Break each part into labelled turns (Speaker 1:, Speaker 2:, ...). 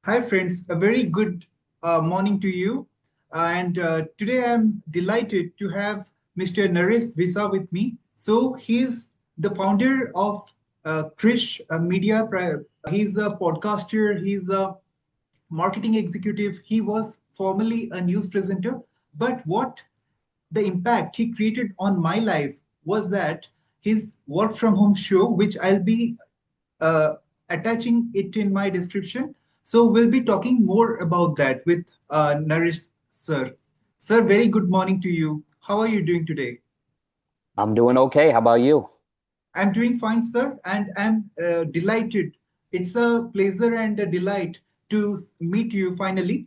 Speaker 1: Hi, friends. A very good morning to you. And today I'm delighted to have Mr. Naresh Vissa with me. So he's the founder of Krish Media. He's a podcaster. He's a marketing executive. He was formerly a news presenter. But what the impact he created on my life was that his work from home show, which I'll be uh, attaching it in my description. So we'll be talking more about that with Naresh sir. Sir, very good morning to you. How are you doing today?
Speaker 2: I'm doing okay. How about you?
Speaker 1: I'm doing fine, sir, and I'm delighted. It's a pleasure and a delight to meet you finally.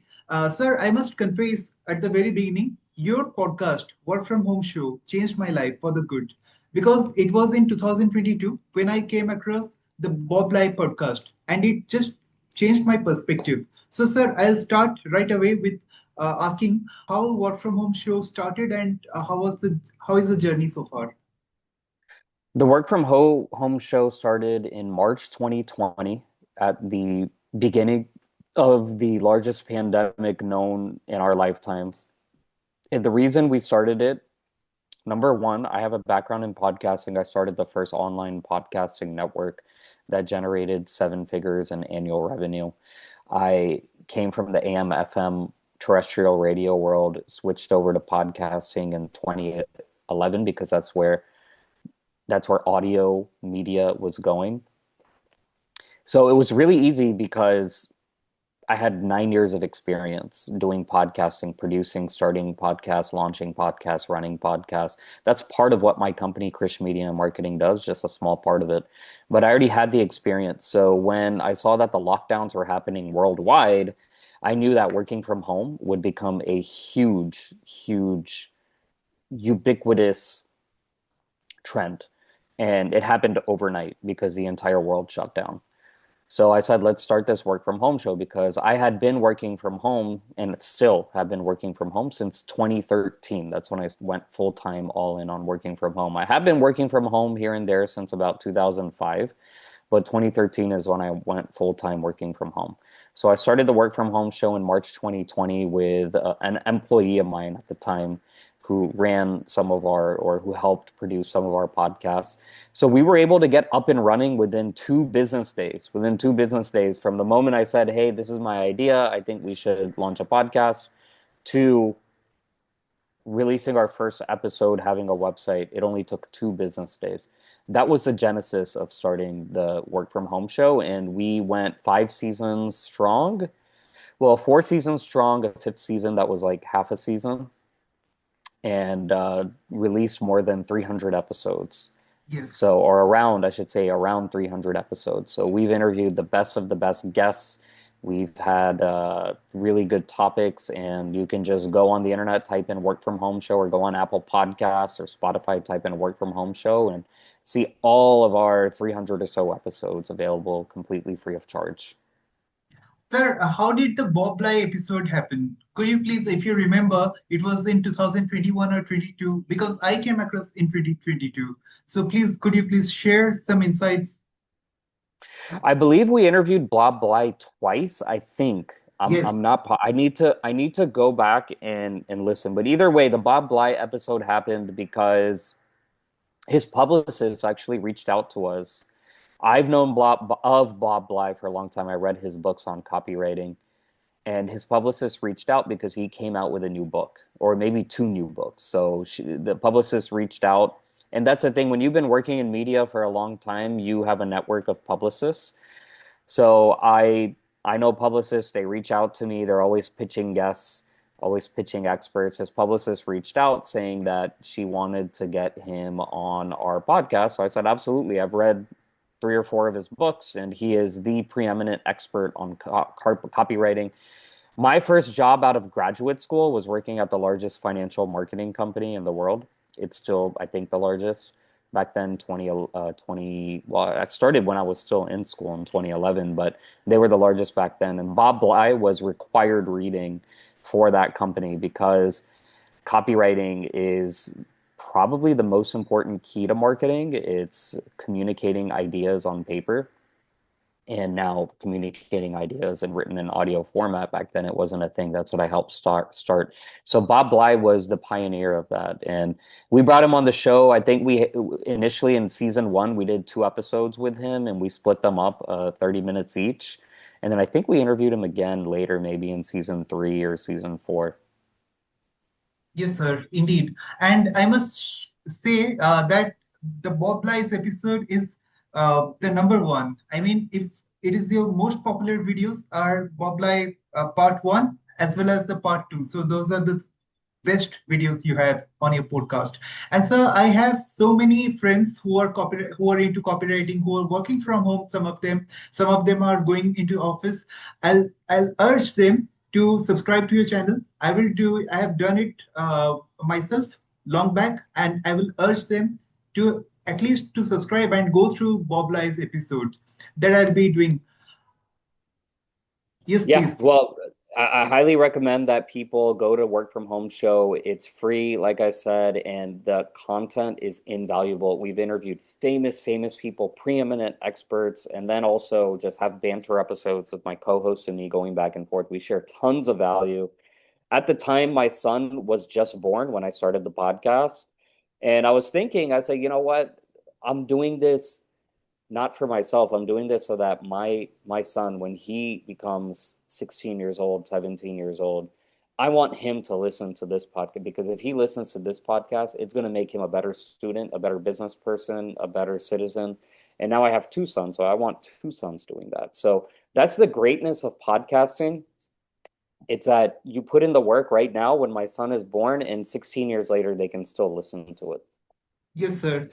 Speaker 1: Sir, I must confess at the very beginning, your podcast, Work From Home Show, changed my life for the good because it was in 2022 when I came across the Bob Bly podcast and it just changed my perspective. So, sir, I'll start right away with asking how Work From Home Show started and how is the journey so far?
Speaker 2: The work from home show started in March 2020 at the beginning of the largest pandemic known in our lifetimes. And the reason we started it, number one, I have a background in podcasting. I started the first online podcasting network that generated seven figures in annual revenue. I came from the AM FM terrestrial radio world, switched over to podcasting in 2011 because that's where audio media was going. So it was really easy because I had 9 years of experience doing podcasting, producing, starting podcasts, launching podcasts, running podcasts. That's part of what my company, Krish Media Marketing, does, just a small part of it. But I already had the experience. So when I saw that the lockdowns were happening worldwide, I knew that working from home would become a huge, huge, ubiquitous trend. And it happened overnight because the entire world shut down. So I said, let's start this work from home show because I had been working from home and still have been working from home since 2013. That's when I went full time all in on working from home. I have been working from home here and there since about 2005, but 2013 is when I went full time working from home. So I started the work from home show in March 2020 with an employee of mine at the time who ran some of our or who helped produce some of our podcasts. So we were able to get up and running within 2 business days. Within 2 business days from the moment I said, "Hey, this is my idea. I think we should launch a podcast," to releasing our first episode, having a website, it only took 2 business days. That was the genesis of starting the work from home show. And we went 5 seasons strong. Well, 4 seasons strong, a fifth season that was like half a season, and released more than 300 episodes.
Speaker 1: Yes.
Speaker 2: So, or around, I should say, around 300 episodes. So we've interviewed the best of the best guests. We've had really good topics, and you can just go on the internet, type in work from home show, or go on Apple Podcasts or Spotify, type in work from home show, and see all of our 300 or so episodes available completely free of charge.
Speaker 1: Sir, how did the Bob Bly episode happen? Could you please, if you remember, it was in 2021 or 22, because I came across in 2022. So please, could you please share some insights?
Speaker 2: I believe we interviewed Bob Bly twice, I think.
Speaker 1: Yes.
Speaker 2: I'm not I need to go back and listen. But either way, the Bob Bly episode happened because his publicist actually reached out to us. I've known Bob Bly for a long time. I read his books on copywriting, and his publicist reached out because he came out with a new book, or maybe two new books. So the publicist reached out, and that's the thing. When you've been working in media for a long time, you have a network of publicists. So I know publicists, they reach out to me. They're always pitching guests, always pitching experts. His publicist reached out saying that she wanted to get him on our podcast. So I said, absolutely. I've read 3 or 4 of his books, and he is the preeminent expert on copywriting. My first job out of graduate school was working at the largest financial marketing company in the world. It's still, I think, the largest. Back then, 20, well, I started when I was still in school in 2011, but they were the largest back then. And Bob Bly was required reading for that company because copywriting is probably the most important key to marketing. It's communicating ideas on paper. and now communicating ideas and written in audio format. Back then it wasn't a thing. That's what I helped start. So Bob Bly was the pioneer of that, and we brought him on the show. I think we initially in season one we did 2 episodes with him, and we split them up 30 minutes each, and then I think we interviewed him again later, maybe in season 3 or season 4.
Speaker 1: Yes, sir, indeed. And I must say that the Bob Bly's episode is the number one. I mean, if it is your most popular videos are Bob Bly part one as well as the part two. So those are the best videos you have on your podcast. And so I have so many friends who are who are into copywriting, who are working from home. Some of them are going into office. I'll urge them to subscribe to your channel. I have done it myself long back, and I will urge them to at least to subscribe and go through Bob Ly's episode that I'll be doing. Yes,
Speaker 2: Yeah,
Speaker 1: please.
Speaker 2: well, I highly recommend that people go to Work From Home Show. It's free, like I said, and the content is invaluable. We've interviewed famous people, preeminent experts, and then also just have banter episodes with my co-host and me going back and forth. We share tons of value. At the time, my son was just born when I started the podcast, and I was thinking, I said, you know what? I'm doing this not for myself. I'm doing this so that my son, when he becomes 16 years old, 17 years old, I want him to listen to this podcast, because if he listens to this podcast, it's going to make him a better student, a better business person, a better citizen. And now I have 2 sons, so I want 2 sons doing that. So that's the greatness of podcasting. It's that you put in the work right now when my son is born, and 16 years later, they can still listen to it.
Speaker 1: Yes, sir.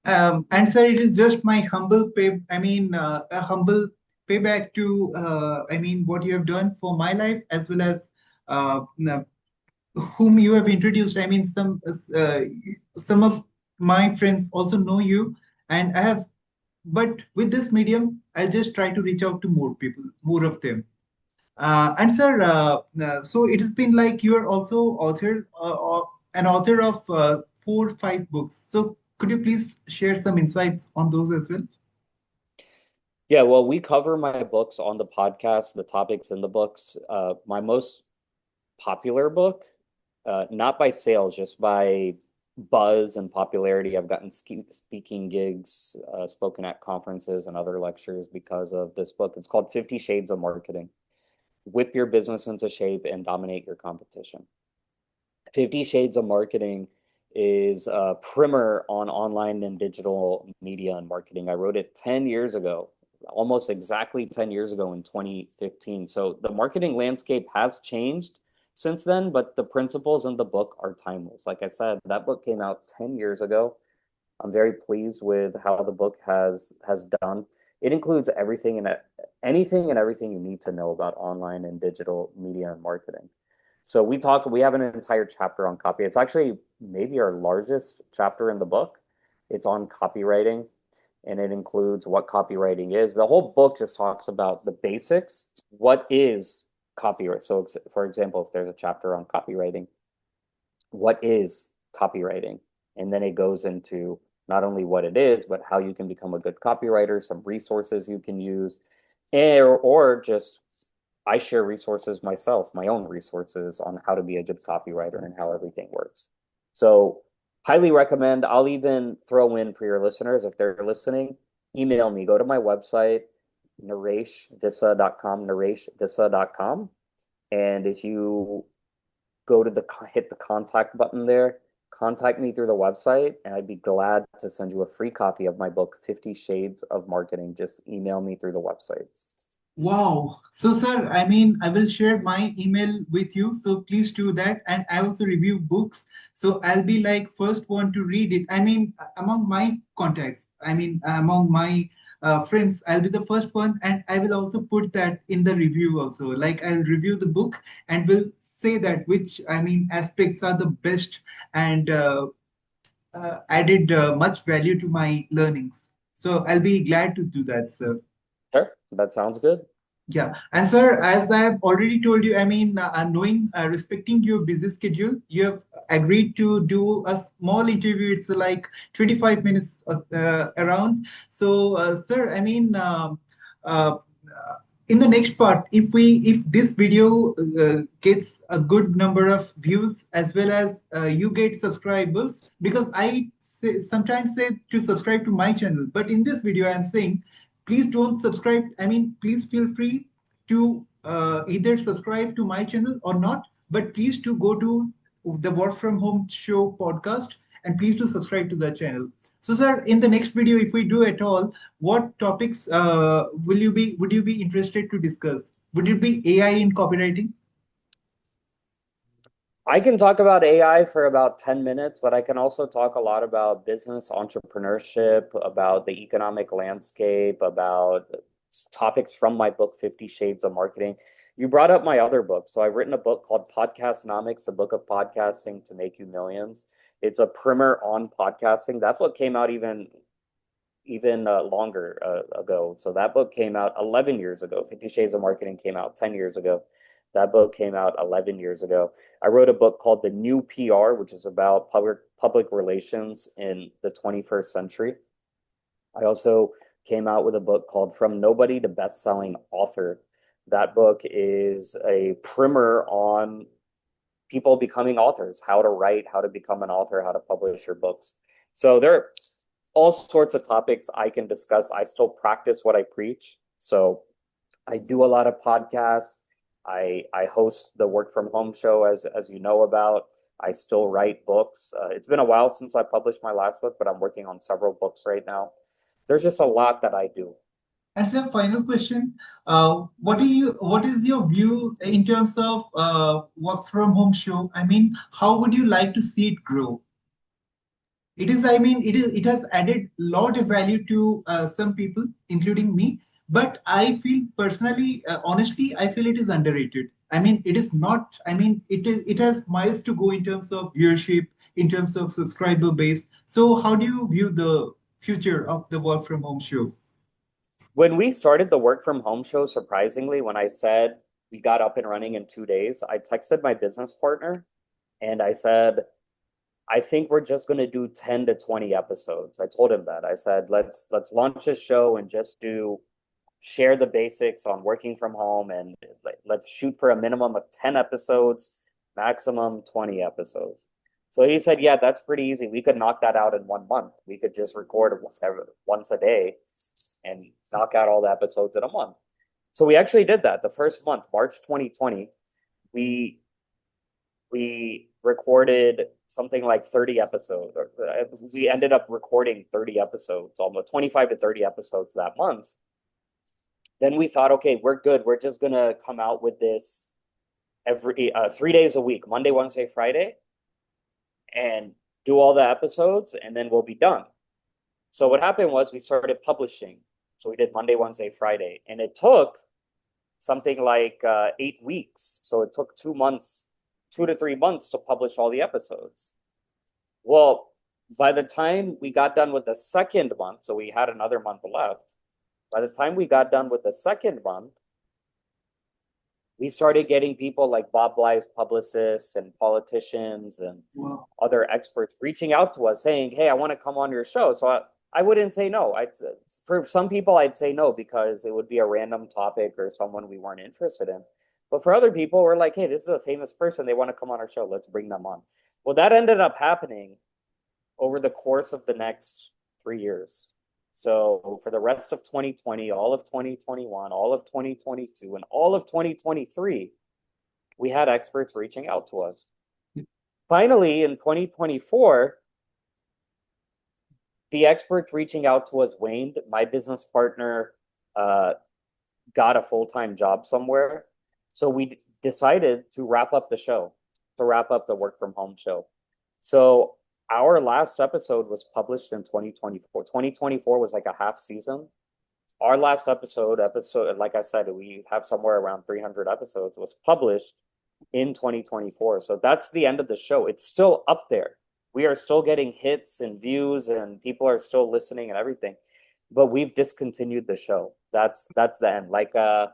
Speaker 1: And sir, it is just my humble a humble payback to, what you have done for my life as well as uh, n- whom you have introduced. I mean, some of my friends also know you, and I have. But with this medium, I'll just try to reach out to more people, more of them. And sir, so it has been like you are also an author of 4 5 books. So could you please share some insights on those as well?
Speaker 2: Yeah, well, we cover my books on the podcast, the topics in the books. My most popular book, not by sales, just by buzz and popularity. I've gotten speaking gigs, spoken at conferences and other lectures because of this book. It's called 50 Shades of Marketing. Whip your business into shape and dominate your competition. 50 Shades of Marketing is a primer on online and digital media and marketing. I wrote it 10 years ago, almost exactly 10 years ago in 2015. So the marketing landscape has changed since then, but the principles in the book are timeless. Like I said, that book came out 10 years ago. I'm very pleased with how the book has done. It includes anything and everything you need to know about online and digital media and marketing. So we have an entire chapter on copy. It's actually maybe our largest chapter in the book. It's on copywriting, and it includes what copywriting is. The whole book just talks about the basics. What is copyright? So for example, if there's a chapter on copywriting, what is copywriting? And then it goes into not only what it is, but how you can become a good copywriter, some resources you can use, or just I share resources myself, my own resources on how to be a good copywriter and how everything works. So highly recommend. I'll even throw in for your listeners, if they're listening, email me, go to my website, nareshvissa.com, nareshvissa.com. And if you go to hit the contact button there, contact me through the website, and I'd be glad to send you a free copy of my book, 50 Shades of Marketing. Just email me through the website.
Speaker 1: Wow. So, sir, I mean, I will share my email with you. So please do that. And I also review books. So I'll be like first one to read it. I mean, among my contacts, among my friends, I'll be the first one. And I will also put that in the review also. Like I'll review the book and will say that which, aspects are the best and added much value to my learnings. So I'll be glad to do that, sir.
Speaker 2: Sure, that sounds good.
Speaker 1: Yeah, and sir, as I have already told you, respecting your busy schedule, you have agreed to do a small interview. It's like 25 minutes around. So, sir, in the next part, if this video gets a good number of views as well as you get subscribers, because sometimes say to subscribe to my channel, but in this video I am saying please don't subscribe. I mean, please feel free to either subscribe to my channel or not, but please to go to the Work from Home Show podcast and please do subscribe to that channel. So, sir, in the next video, if we do at all, what topics would you be interested to discuss? Would it be AI in copywriting?
Speaker 2: I can talk about AI for about 10 minutes, but I can also talk a lot about business, entrepreneurship, about the economic landscape, about topics from my book, 50 Shades of Marketing. You brought up my other book. So I've written a book called Podcastnomics, a book of podcasting to make you millions. It's a primer on podcasting. That book came out even longer ago. So that book came out 11 years ago. 50 Shades of Marketing came out 10 years ago. That book came out 11 years ago. I wrote a book called The New PR, which is about public relations in the 21st century. I also came out with a book called From Nobody to Bestselling Author. That book is a primer on people becoming authors, how to write, how to become an author, how to publish your books. So there are all sorts of topics I can discuss. I still practice what I preach. So I do a lot of podcasts. I host the Work from Home show, as you know about. I still write books. It's been a while since I published my last book, but I'm working on several books right now. There's just a lot that I do.
Speaker 1: And so, final question: what is your view in terms of work from home show? I mean, how would you like to see it grow? It is, I mean, it has added lot of value to some people, including me. But I feel personally, honestly, I feel it is underrated. I mean, it is not. I mean, it has miles to go in terms of viewership, in terms of subscriber base. So, how do you view the future of the work from home show?
Speaker 2: When we started the Work from Home show, surprisingly, when I said we got up and running in 2 days, I texted my business partner and I said, I think we're just going to do 10 to 20 episodes. I told him that. I said, let's launch this show and just share the basics on working from home, and let's shoot for a minimum of 10 episodes, maximum 20 episodes. So he said, yeah, that's pretty easy. We could knock that out in 1 month. We could just record once a day and knock out all the episodes in a month. So we actually did that. The first month, March 2020, we recorded something like 30 episodes. We ended up recording 30 episodes, almost 25 to 30 episodes that month. Then we thought, okay, we're good. We're just going to come out with this every 3 days a week, Monday, Wednesday, Friday, and do all the episodes, and then we'll be done. So what happened was we started publishing. So we did Monday, Wednesday, Friday, and it took something like 8 weeks. So it took 2 months, 2 to 3 months to publish all the episodes. Well, by the time we got done with the second month, so we had another month left. By the time we got done with the second month, we started getting people like Bob Bly's publicists and politicians and other experts reaching out to us saying, hey, I want to come on your show. So I wouldn't say no. For some people, I'd say no because it would be a random topic or someone we weren't interested in. But for other people, we're like, hey, this is a famous person. They want to come on our show. Let's bring them on. Well, that ended up happening over the course of the next 3 years. So for the rest of 2020, all of 2021, all of 2022, and all of 2023, we had experts reaching out to us. Finally, in 2024, the experts reaching out to us waned. My business partner got a full-time job somewhere. So we decided to wrap up the show, to wrap up the Work from Home show. So our last episode was published in 2024. 2024 was like a half season. Our last episode, like I said, we have somewhere around 300 episodes, was published in 2024. So that's the end of the show. It's still up there. We are still getting hits and views and people are still listening and everything. But we've discontinued the show. That's the end. Like a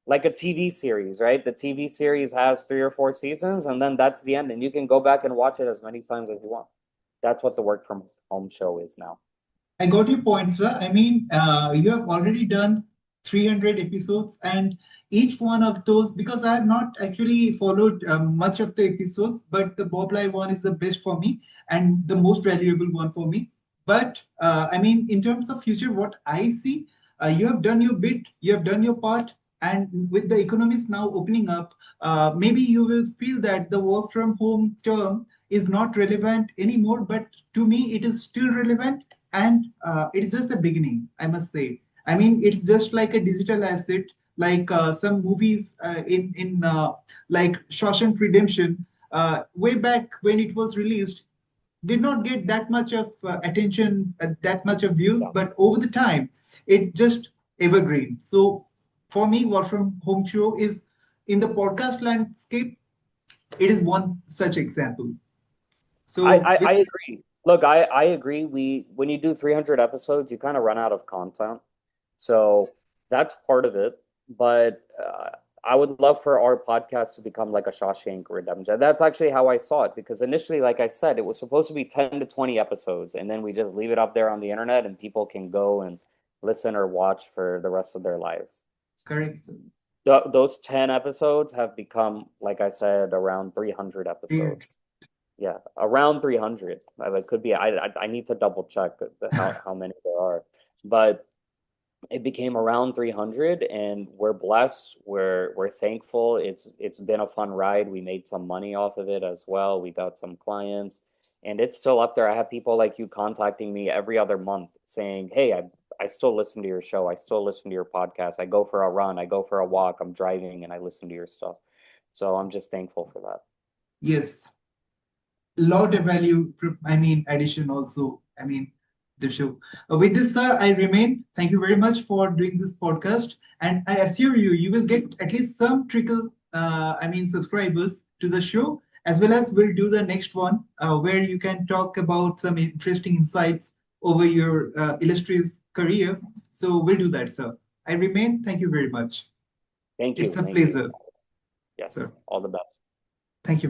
Speaker 2: TV series, right? The TV series has 3 or 4 seasons and then that's the end. And you can go back and watch it as many times as you want. That's what the Work from Home show is now.
Speaker 1: I got your point, sir. I mean, you have already done 300 episodes, and each one of those, because I have not actually followed much of the episodes, but the Bob Bly one is the best for me and the most valuable one for me. But I mean, in terms of future, what I see, you have done your bit, you have done your part, and with the economies now opening up, maybe you will feel that the work from home term is not relevant anymore. But to me, it is still relevant, and it is just the beginning, I must say. I mean, it's just like a digital asset, like some movies in like Shawshank Redemption, way back when it was released, did not get that much of attention, that much of views,
Speaker 2: Yeah.
Speaker 1: but over the time, it just evergreen. So for me, work from home show is in the podcast landscape. It is one such example. So
Speaker 2: I
Speaker 1: with
Speaker 2: agree. Look, I agree. When you do 300 episodes, you kind of run out of content. So that's part of it. But I would love for our podcast to become like a Shawshank Redemption. That's actually how I saw it, because initially, like I said, it was supposed to be 10 to 20 episodes, and then we just leave it up there on the internet and people can go and listen or watch for the rest of their lives.
Speaker 1: correct.
Speaker 2: Those 10 episodes have become, like I said, around 300
Speaker 1: Yeah.
Speaker 2: episodes. Yeah, around 300. It could be. I need to double check how many there are, but it became around 300, and we're blessed. We're thankful. It's been a fun ride. We made some money off of it as well. We got some clients, and it's still up there. I have people like you contacting me every other month saying, "Hey, I still listen to your show. I still listen to your podcast. I go for a run. I go for a walk. I'm driving, and I listen to your stuff." So I'm just thankful for that.
Speaker 1: Yes. Lot of value, I mean, addition also, I mean, the show. With this, sir, I remain. Thank you very much for doing this podcast. And I assure you, you will get at least some trickle, I mean, subscribers to the show, as well as we'll do the next one where you can talk about some interesting insights over your illustrious career. So we'll do that, sir. I remain. Thank you very much.
Speaker 2: Thank
Speaker 1: It's
Speaker 2: you.
Speaker 1: a
Speaker 2: Thank you.
Speaker 1: pleasure,
Speaker 2: Yes,
Speaker 1: sir.
Speaker 2: all the best.
Speaker 1: Thank you.